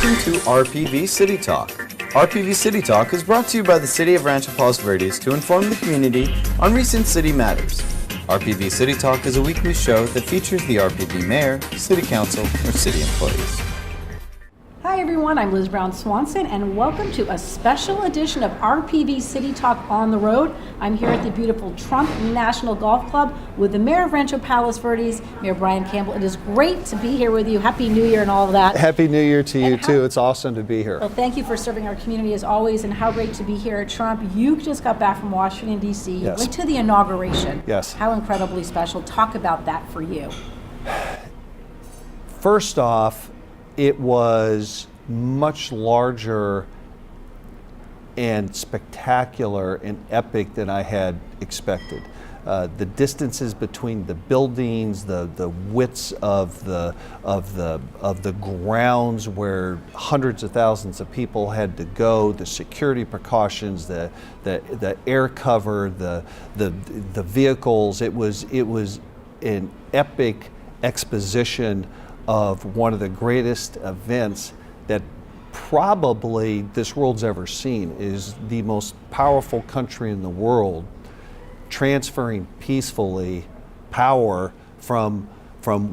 Welcome to RPV City Talk. RPV City Talk is brought to you by the City of Rancho Palos Verdes to inform the community on recent city matters. RPV City Talk is a weekly show that features the RPV mayor, city council, or city employees. Hi everyone, I'm Liz Brown Swanson and welcome to a special edition of RPV City Talk on the Road. I'm here at the beautiful Trump National Golf Club with the Mayor of Rancho Palos Verdes, Mayor Brian Campbell. It is great to be here with you. Happy New Year and all of that. Happy New Year to you too. It's awesome to be here. Well, thank you for serving our community as always, and how great to be here at Trump. You just got back from Washington, D.C. Yes. Went to the inauguration. Yes. How incredibly special. Talk about that for you. First off, it was much larger and spectacular and epic than I had expected. The distances between the buildings, the widths of the grounds where hundreds of thousands of people had to go, the security precautions, the air cover, the vehicles. It was an epic exposition of one of the greatest events that probably this world's ever seen. Is the most powerful country in the world transferring peacefully power from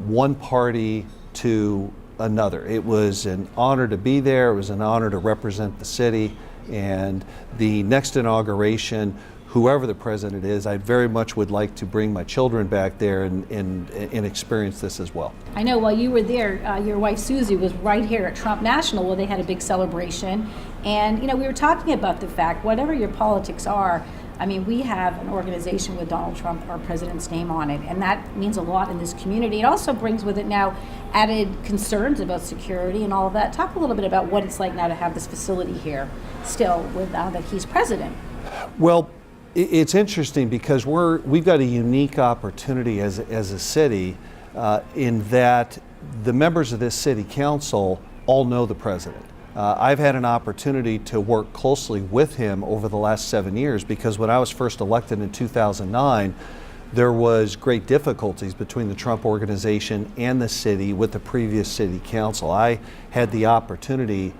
one party to another. It was an honor to be there. It was an honor to represent the city, and the next inauguration, whoever the president is, I very much would like to bring my children back there and experience this as well. I know while you were there, your wife Susie was right here at Trump National where they had a big celebration. And you know, we were talking about the fact, whatever your politics are, I mean, we have an organization with Donald Trump, our president's name on it, and that means a lot in this community. It also brings with it now added concerns about security and all of that. Talk a little bit about what it's like now to have this facility here still with that he's president. Well, it's interesting because we've got a unique opportunity as a city in that the members of this city council all know the president. I've had an opportunity to work closely with him over the last 7 years because when I was first elected in 2009, there was great difficulties between the Trump organization and the city with the previous city council. I had the opportunity,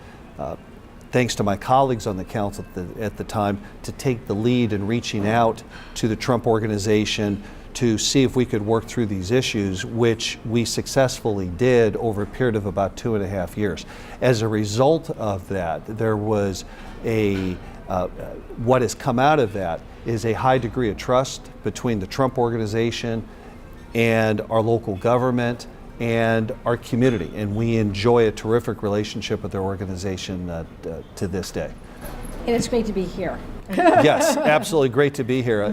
thanks to my colleagues on the council at the time, to take the lead in reaching out to the Trump organization to see if we could work through these issues, which we successfully did over a period of about 2.5 years. As a result of that, there was what has come out of that is a high degree of trust between the Trump organization and our local government and our community, and we enjoy a terrific relationship with their organization to this day. And it's great to be here. Yes, absolutely great to be here.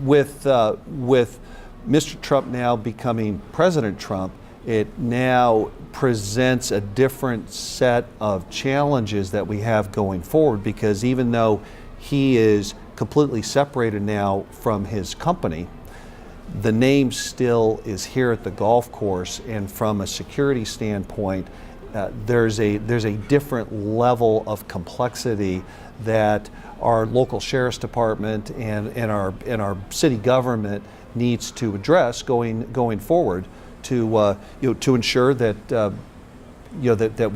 With Mr. Trump now becoming President Trump, it now presents a different set of challenges that we have going forward, because even though he is completely separated now from his company, the name still is here at the golf course, and from a security standpoint, there's a different level of complexity that our local sheriff's department and our city government needs to address going forward to ensure that that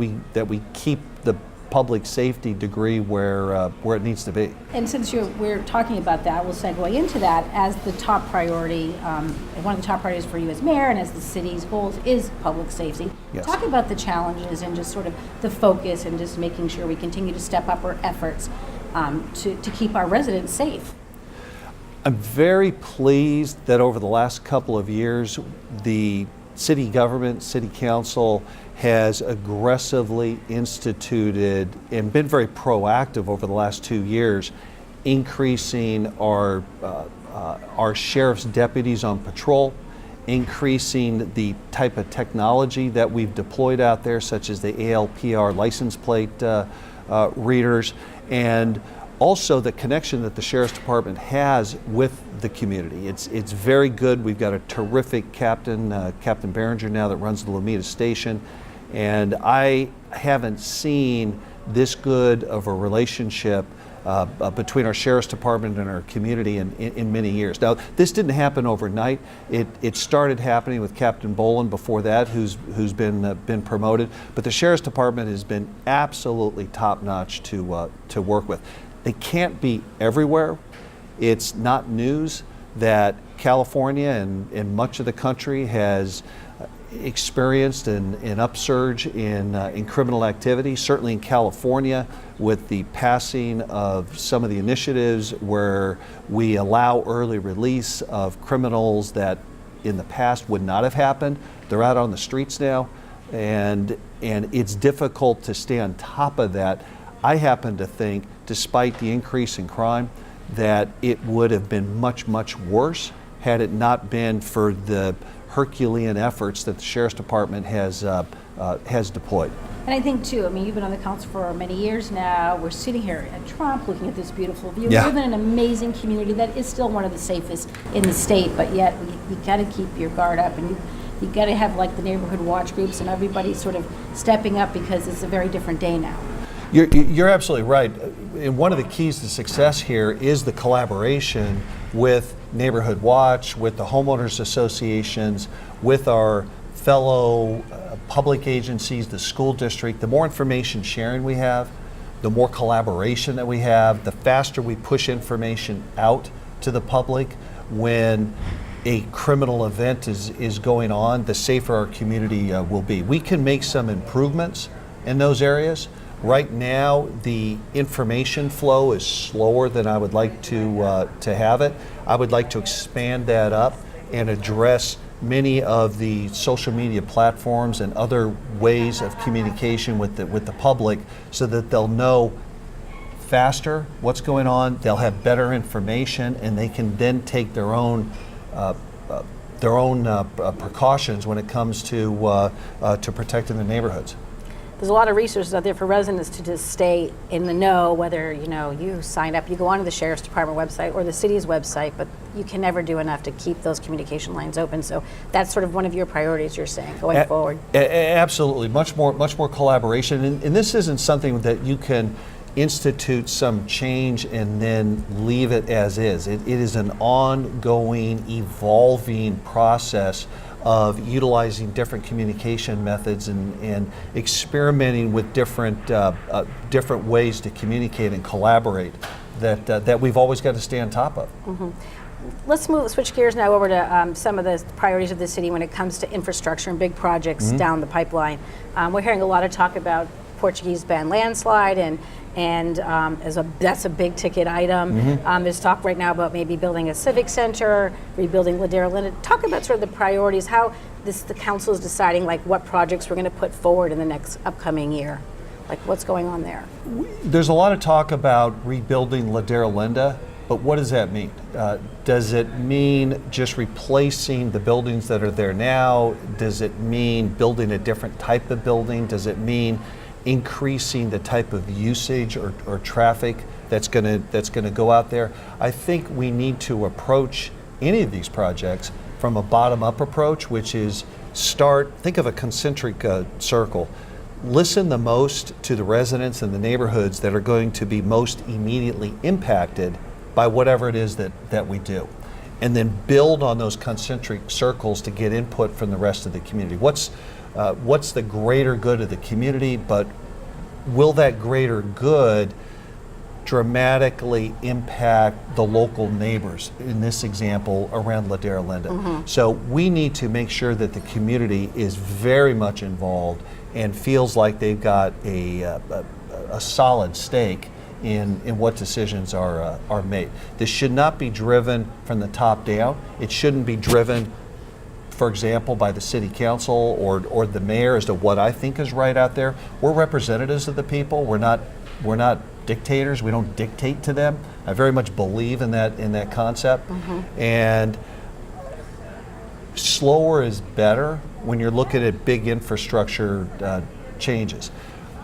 we keep the public safety degree where it needs to be. And since we're talking about that, we'll segue into that as the top priority. One of the top priorities for you as mayor and as the city's goals is public safety. Yes. Talk about the challenges and just sort of the focus and just making sure we continue to step up our efforts to keep our residents safe. I'm very pleased that over the last couple of years, the city government, city council has aggressively instituted and been very proactive over the last 2 years, increasing our sheriff's deputies on patrol, increasing the type of technology that we've deployed out there, such as the ALPR license plate readers, and also the connection that the Sheriff's Department has with the community. It's very good. We've got a terrific captain, Captain Behringer now, that runs the Lomita Station, and I haven't seen this good of a relationship between our sheriff's department and our community in many years. Now, this didn't happen overnight. It started happening with Captain Boland before that, who's been promoted. But the sheriff's department has been absolutely top-notch to work with. They can't be everywhere. It's not news that California and much of the country has experienced an upsurge in criminal activity. Certainly in California, with the passing of some of the initiatives where we allow early release of criminals that in the past would not have happened. They're out on the streets now, and it's difficult to stay on top of that. I happen to think, despite the increase in crime, that it would have been much, much worse had it not been for the Herculean efforts that the Sheriff's Department has deployed. And I think too, I mean, you've been on the council for many years now. We're sitting here at Trump looking at this beautiful view. Yeah. We live in an amazing community that is still one of the safest in the state, but yet you got to keep your guard up, and you got to have like the neighborhood watch groups and everybody sort of stepping up, because it's a very different day now. You're absolutely right. And one of the keys to success here is the collaboration with Neighborhood Watch, with the homeowners associations, with our fellow public agencies, the school district. The more information sharing we have, the more collaboration that we have, the faster we push information out to the public when a criminal event is going on, the safer our community will be. We can make some improvements in those areas. Right now, the information flow is slower than I would like to have it. I would like to expand that up and address many of the social media platforms and other ways of communication with the public, so that they'll know faster what's going on. They'll have better information, and they can then take their own precautions when it comes to protecting their neighborhoods. There's a lot of resources out there for residents to just stay in the know, whether you sign up, you go onto the Sheriff's Department website or the city's website, but you can never do enough to keep those communication lines open. So that's sort of one of your priorities, you're saying, going forward. Absolutely, much more collaboration, and this isn't something that you can institute some change and then leave it as is. It is an ongoing, evolving process of utilizing different communication methods and experimenting with different ways to communicate and collaborate that we've always got to stay on top of. Mm-hmm. Let's switch gears now over to some of the priorities of the city when it comes to infrastructure and big projects down the pipeline. We're hearing a lot of talk about Portuguese Bend landslide, and that's a big ticket item. There's talk right now about maybe building a civic center, rebuilding Ladera. Talk about sort of the priorities, how the council is deciding like what projects we're going to put forward in the next upcoming year. Like what's going on there? There's a lot of talk about rebuilding Ladera Linda, but what does that mean? Does it mean just replacing the buildings that are there now? Does it mean building a different type of building? Does it mean increasing the type of usage or traffic that's going to go out there? I think we need to approach any of these projects from a bottom-up approach, which is think of a concentric circle. Listen the most to the residents and the neighborhoods that are going to be most immediately impacted by whatever it is that we do, and then build on those concentric circles to get input from the rest of the community. What's the greater good of the community, but will that greater good dramatically impact the local neighbors, in this example around Ladera Linda? So we need to make sure that the community is very much involved and feels like they've got a solid stake in what decisions are made. This should not be driven from the top down. It shouldn't be driven, for example, by the city council or the mayor as to what I think is right out there. We're representatives of the people. We're not dictators. We don't dictate to them. I very much believe in that concept. And slower is better when you're looking at big infrastructure changes.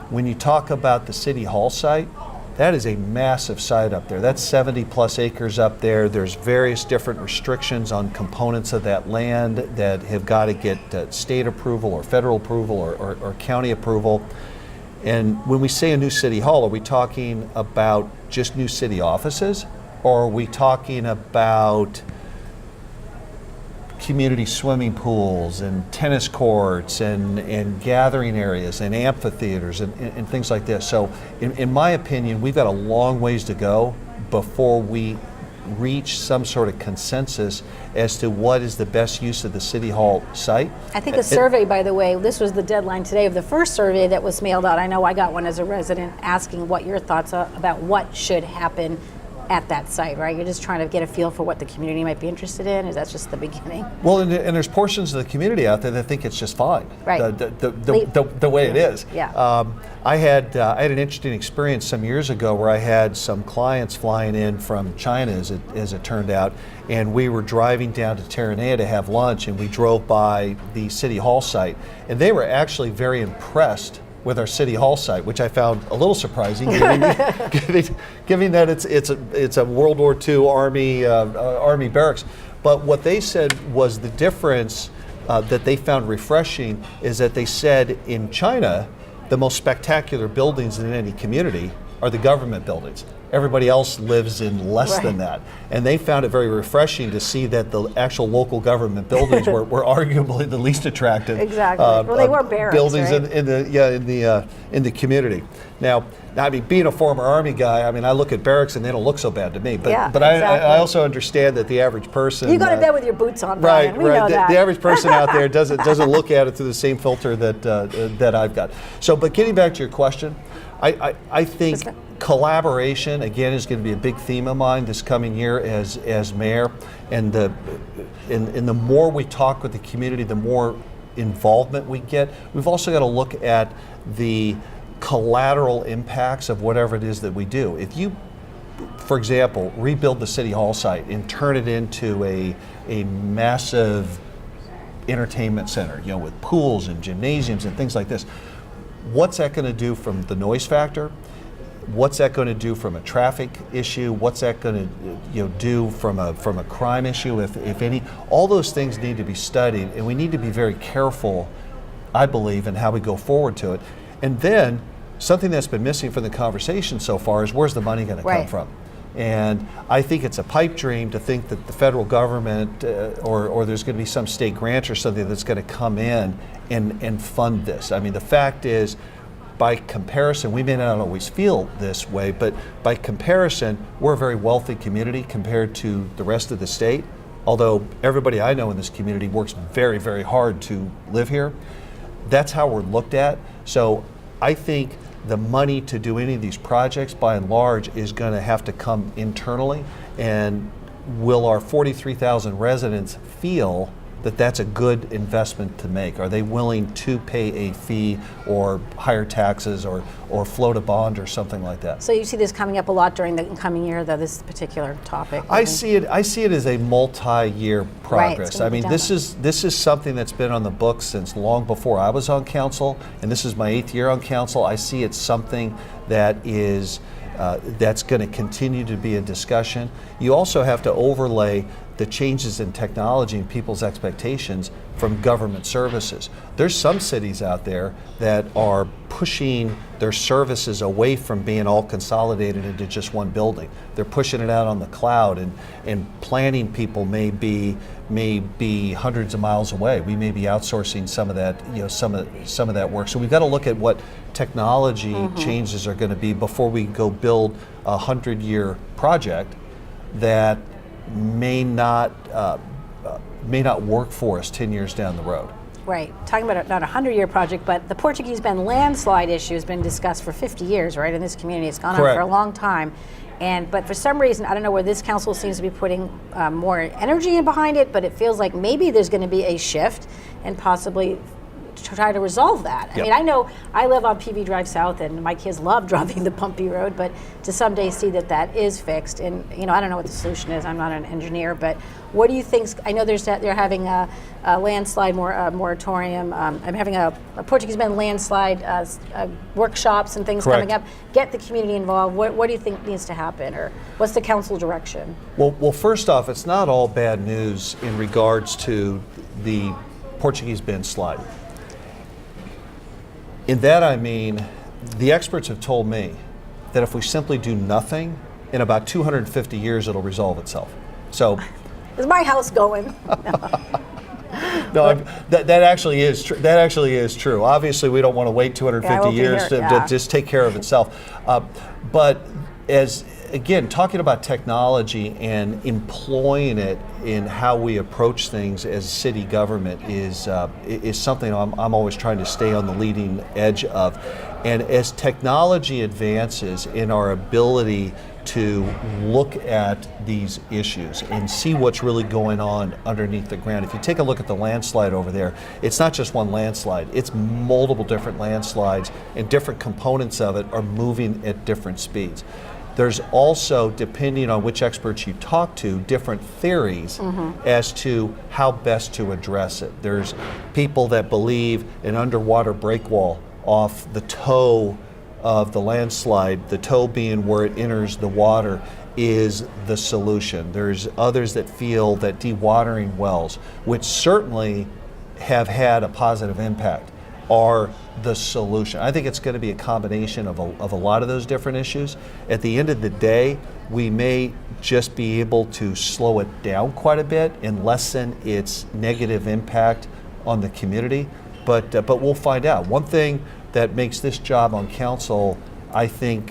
When you talk about the City Hall site, that is a massive site up there. That's 70 plus acres up there. There's various different restrictions on components of that land that have got to get state approval or federal approval or county approval. And when we say a new city hall, are we talking about just new city offices? Or are we talking about community swimming pools and tennis courts and gathering areas and amphitheaters and things like this? So in my opinion, we've got a long ways to go before we reach some sort of consensus as to what is the best use of the City Hall site. I think a survey, by the way, this was the deadline today of the first survey that was mailed out. I know I got one as a resident asking what your thoughts are about what should happen at that site, right? You're just trying to get a feel for what the community might be interested in. Is that just the beginning? Well, and there's portions of the community out there that think it's just fine, right? The way it is. Yeah. I had an interesting experience some years ago where I had some clients flying in from China, as it turned out, and we were driving down to Terranea to have lunch, and we drove by the City Hall site, and they were actually very impressed with our City Hall site, which I found a little surprising, given that it's a World War II Army barracks. But what they said was the difference that they found refreshing is that they said in China, the most spectacular buildings in any community are the government buildings. Everybody else lives in less than that. And they found it very refreshing to see that the actual local government buildings were arguably the least attractive. Exactly. Well, they were barracks, buildings right? in the community. Now, I mean, being a former Army guy, I mean, I look at barracks and they don't look so bad to me. But exactly. I also understand that the average person. You go to bed with your boots on, Brian. We know that. The average person out there doesn't look at it through the same filter that I've got. So, but getting back to your question, I think collaboration again is going to be a big theme of mine this coming year as mayor, and the more we talk with the community, the more involvement we get. We've also got to look at the collateral impacts of whatever it is that we do. If you, for example, rebuild the City Hall site and turn it into a massive entertainment center, with pools and gymnasiums and things like this, what's that going to do from the noise factor? What's that going to do from a traffic issue? What's that going to do from a crime issue, if any? All those things need to be studied, and we need to be very careful, I believe, in how we go forward to it. And then something that's been missing from the conversation so far is where's the money going to come from? And I think it's a pipe dream to think that the federal government or there's going to be some state grant or something that's going to come in and fund this. I mean, the fact is, by comparison, we may not always feel this way, but by comparison, we're a very wealthy community compared to the rest of the state. Although everybody I know in this community works very, very hard to live here. That's how we're looked at. So I think the money to do any of these projects, by and large, is going to have to come internally. And will our 43,000 residents feel that that's a good investment to make? Are they willing to pay a fee or higher taxes or float a bond or something like that? So you see this coming up a lot during the coming year, though, this particular topic? I see it as a multi-year progress. Right, I mean, this is something that's been on the books since long before I was on council, and this is my 8th year on council. I see it's something that is that's going to continue to be a discussion. You also have to overlay the changes in technology and people's expectations from government services. There's some cities out there that are pushing their services away from being all consolidated into just one building. They're pushing it out on the cloud, and planning people may be hundreds of miles away. We may be outsourcing some of that, some of that work. So we've got to look at what technology changes are going to be before we go build a 100-year project that may not work for us 10 years down the road. Right. Talking about not a 100-year project, but the Portuguese Bend landslide issue has been discussed for 50 years, right, in this community. It's gone on for a long time. But for some reason, I don't know where this council seems to be putting more energy in behind it, but it feels like maybe there's going to be a shift and possibly to try to resolve that. I mean, I know I live on PV Drive South, and my kids love driving the bumpy road, but to someday see that is fixed. And I don't know what the solution is. I'm not an engineer, but what do you think? I know they're having a landslide moratorium. I'm having a Portuguese Bend landslide workshops and things coming up. Get the community involved. What do you think needs to happen, or what's the council direction? Well, first off, it's not all bad news in regards to the Portuguese Bend slide. In that I mean the experts have told me that if we simply do nothing, in about 250 years it'll resolve itself. So, is my house going? no, that actually is true. That actually is true. Obviously, we don't want to wait 250 years to just take care of itself. But as again, talking about technology and employing it in how we approach things as city government is something I'm always trying to stay on the leading edge of. And as technology advances in our ability to look at these issues and see what's really going on underneath the ground. If you take a look at the landslide over there, it's not just one landslide, it's multiple different landslides, and different components of it are moving at different speeds. There's also, depending on which experts you talk to, different theories as to how best to address it. There's people that believe an underwater breakwall off the toe of the landslide, the toe being where it enters the water, is the solution. There's others that feel that dewatering wells, which certainly have had a positive impact, are the solution. I think it's going to be a combination of a lot of those different issues. At the end of the day, we may just be able to slow it down quite a bit and lessen its negative impact on the community, but we'll find out. One thing that makes this job on council, I think,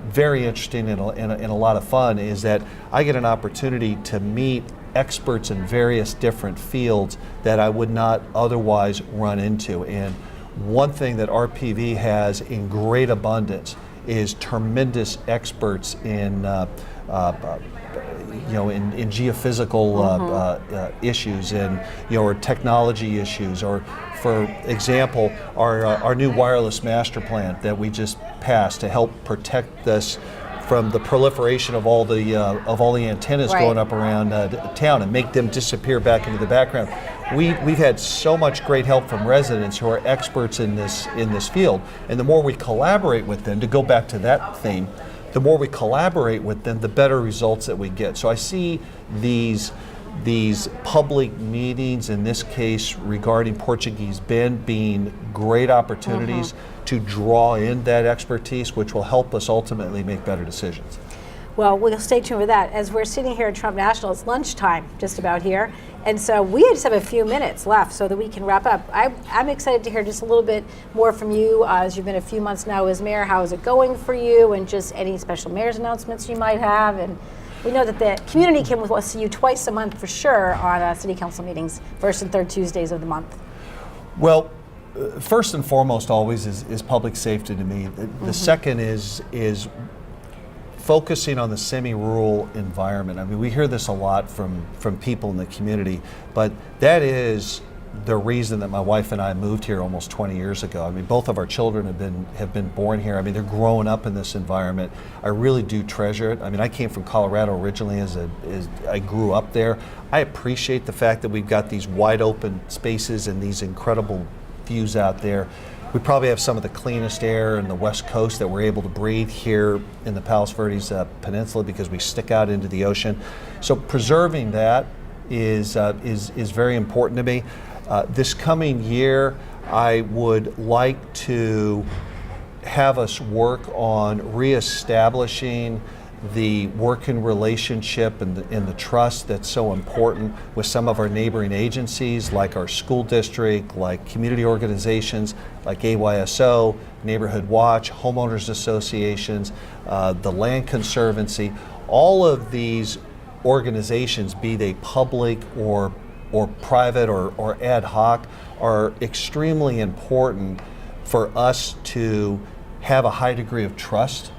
very interesting and a lot of fun is that I get an opportunity to meet experts in various different fields that I would not otherwise run into. And one thing that RPV has in great abundance is tremendous experts in in geophysical issues and or technology issues, or for example, our new wireless master plan that we just passed to help protect us from the proliferation of all the antennas going up around town and make them disappear back into the background. We've had so much great help from residents who are experts in this field, and the more we collaborate with them, to go back to that theme, the more we collaborate with them, the better results that we get. So I see these public meetings, in this case regarding Portuguese Bend, being great opportunities to draw in that expertise, which will help us ultimately make better decisions. Well, we'll stay tuned with that. As we're sitting here at Trump National, it's lunchtime just about here. And so we just have a few minutes left so that we can wrap up. I'm excited to hear just a little bit more from you as you've been a few months now as mayor. How is it going for you, and just any special mayor's announcements you might have? And we know that the community can see you twice a month for sure on city council meetings, first and third Tuesdays of the month. Well, first and foremost always is public safety to me. The second is focusing on the semi-rural environment. I mean, we hear this a lot from people in the community, but that is the reason that my wife and I moved here almost 20 years ago. I mean, both of our children have been born here. I mean, they're growing up in this environment. I really do treasure it. I mean, I came from Colorado originally as I grew up there. I appreciate the fact that we've got these wide open spaces and these incredible views out there. We probably have some of the cleanest air in the West Coast that we're able to breathe here in the Palos Verdes Peninsula because we stick out into the ocean. So preserving that is very important to me. This coming year, I would like to have us work on reestablishing the working relationship and the trust that's so important with some of our neighboring agencies, like our school district, like community organizations, like AYSO, Neighborhood Watch, homeowners associations, the Land Conservancy. All of these organizations, be they public or private or ad hoc, are extremely important for us to have a high degree of trust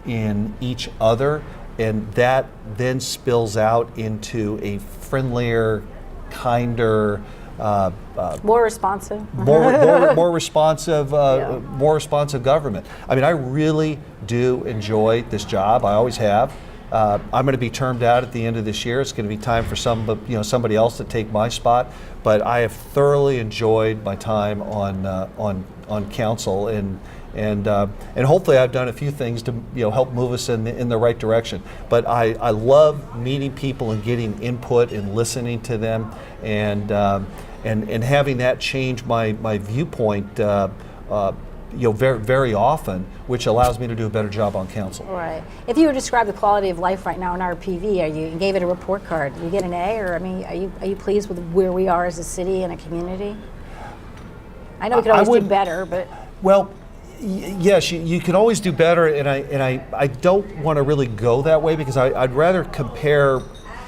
in each other, and that then spills out into a friendlier, kinder, more responsive, more responsive, more responsive government. I mean, I really do enjoy this job. I always have. I'm going to be termed out at the end of this year. It's going to be time for somebody else to take my spot. But I have thoroughly enjoyed my time on council, and hopefully I've done a few things to help move us in the right direction. But I love meeting people and getting input and listening to them, and having that change my viewpoint very, very often, which allows me to do a better job on council. Right. If you were to describe the quality of life right now in RPV, you gave it a report card. You get an A, or I mean, are you pleased with where we are as a city and a community? I know we could always do better, but well, yes, you can always do better, and I don't want to really go that way, because I'd rather compare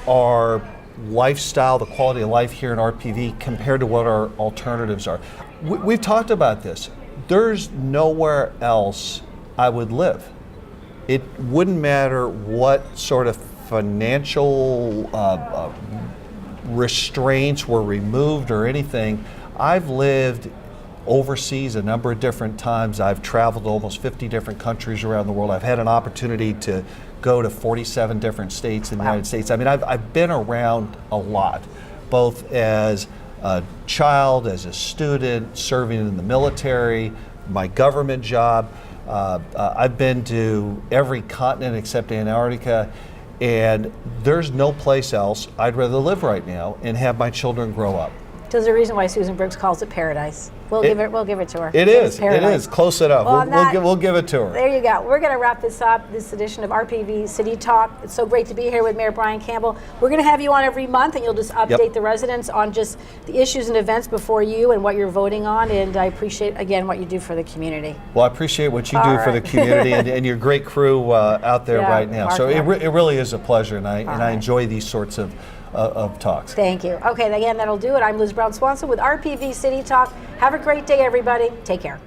our lifestyle, the quality of life here in RPV, compared to what our alternatives are. We've talked about this. There's nowhere else I would live. It wouldn't matter what sort of financial restraints were removed or anything. I've lived overseas a number of different times. I've traveled to almost 50 different countries around the world. I've had an opportunity to go to 47 different states in the United States. I mean, I've been around a lot, both as a child, as a student, serving in the military, my government job. I've been to every continent except Antarctica, and there's no place else I'd rather live right now and have my children grow up. There's a reason why Susan Brooks calls it paradise. We'll give it to her. It is close enough. Well, we'll give it to her. There you go. We're going to wrap this up, this edition of RPV City Talk. It's so great to be here with Mayor Brian Campbell. We're going to have you on every month, and you'll just update the residents on just the issues and events before you and what you're voting on. And I appreciate, again, what you do for the community. Well, I appreciate what you do for the community and your great crew out there right now. So it really is a pleasure, and I enjoy these sorts of talks. Thank you. Okay, again, that'll do it. I'm Liz Brown Swanson with RPV City Talk. Have a great day, everybody. Take care.